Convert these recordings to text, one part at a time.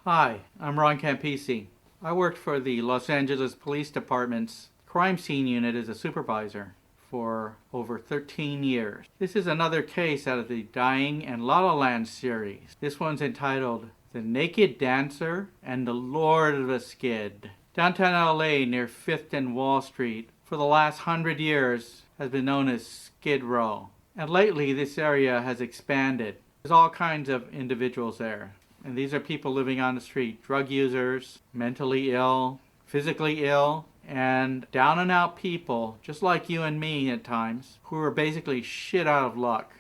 Hi, I'm Ron Campise. I worked for the Los Angeles Police Department's crime scene unit as a supervisor for over 13 years. This is another case out of the Dying and La La Land series. This one's entitled The Naked Dancer and the Lord of the Skid. Downtown LA near 5th and Wall Street for the last 100 years has been known as Skid Row. And lately this area has expanded. There's all kinds of individuals there. And these are people living on the street, drug users, mentally ill, physically ill, and down and out people, just like you and me at times, who are basically shit out of luck.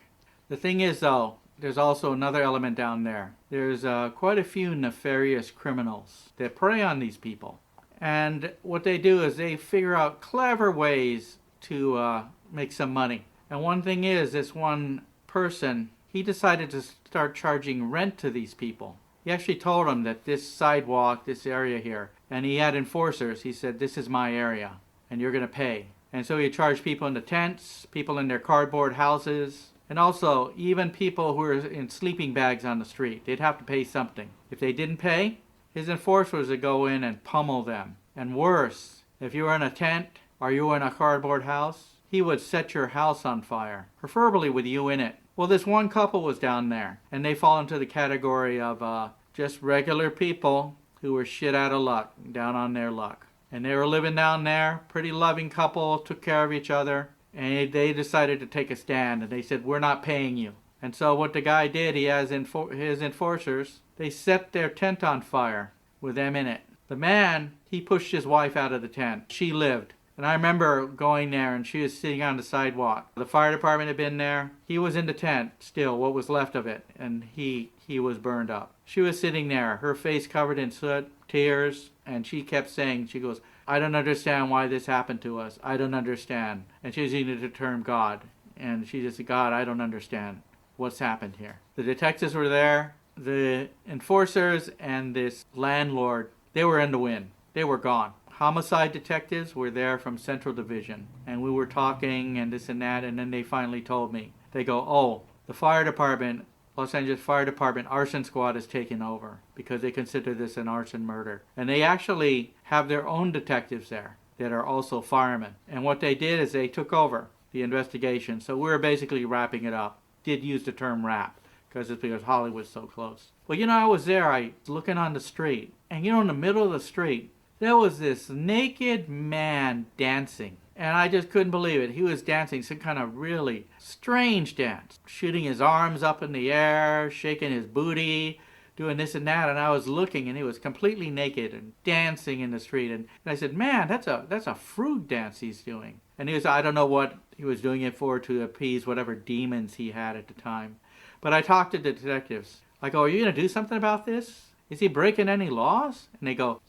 The thing is though, there's also another element down there. There's quite a few nefarious criminals that prey on these people. And what they do is they figure out clever ways to make some money. And one thing is, this one person, he decided to start charging rent to these people. He actually told them that this sidewalk, this area here, and he had enforcers. He said, this is my area, and you're going to pay. And so he charged people in the tents, people in their cardboard houses, and also even people who were in sleeping bags on the street. They'd have to pay something. If they didn't pay, his enforcers would go in and pummel them. And worse, if you were in a tent or you were in a cardboard house, he would set your house on fire, preferably with you in it. Well, this one couple was down there, and they fall into the category of just regular people who were shit out of luck, down on their luck. And they were living down there, pretty loving couple, took care of each other, and they decided to take a stand, and they said, we're not paying you. And so what the guy did, he has his enforcers, they set their tent on fire with them in it. The man, he pushed his wife out of the tent. She lived. And I remember going there and she was sitting on the sidewalk. The fire department had been there. He was in the tent still, what was left of it, and he was burned up. She was sitting there, her face covered in soot, tears, and she kept saying, she goes, I don't understand why this happened to us. I don't understand. And she was using the term God. And she just said, God, I don't understand what's happened here. The detectives were there. The enforcers and this landlord, they were in the wind. They were gone. Homicide detectives were there from Central Division, and we were talking and this and that, and then they finally told me. They go, oh, the fire department, Los Angeles Fire Department arson squad is taken over because they consider this an arson murder. And they actually have their own detectives there that are also firemen. And what they did is they took over the investigation. So we were basically wrapping it up. Did use the term wrap because it's because Hollywood's so close. Well, I was there, I was looking on the street, and in the middle of the street, there was this naked man dancing. And I just couldn't believe it. He was dancing some kind of really strange dance. Shooting his arms up in the air, shaking his booty, doing this and that. And I was looking and he was completely naked and dancing in the street. And I said, man, that's a fruit dance he's doing. And he was, I don't know what he was doing it for, to appease whatever demons he had at the time. But I talked to the detectives. I go, are you going to do something about this? Is he breaking any laws? And they go,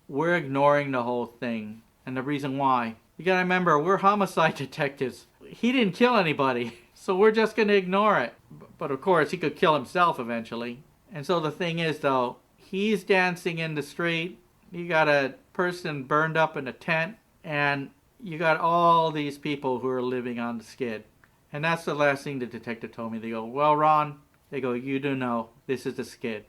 we're ignoring the whole thing. And the reason why, you gotta remember, we're homicide detectives. He didn't kill anybody, so we're just gonna ignore it. But of course, he could kill himself eventually. And so the thing is though, he's dancing in the street. You got a person burned up in a tent, and you got all these people who are living on the skid. And that's the last thing the detective told me. They go, well, Ron, they go, you do know, this is the skid.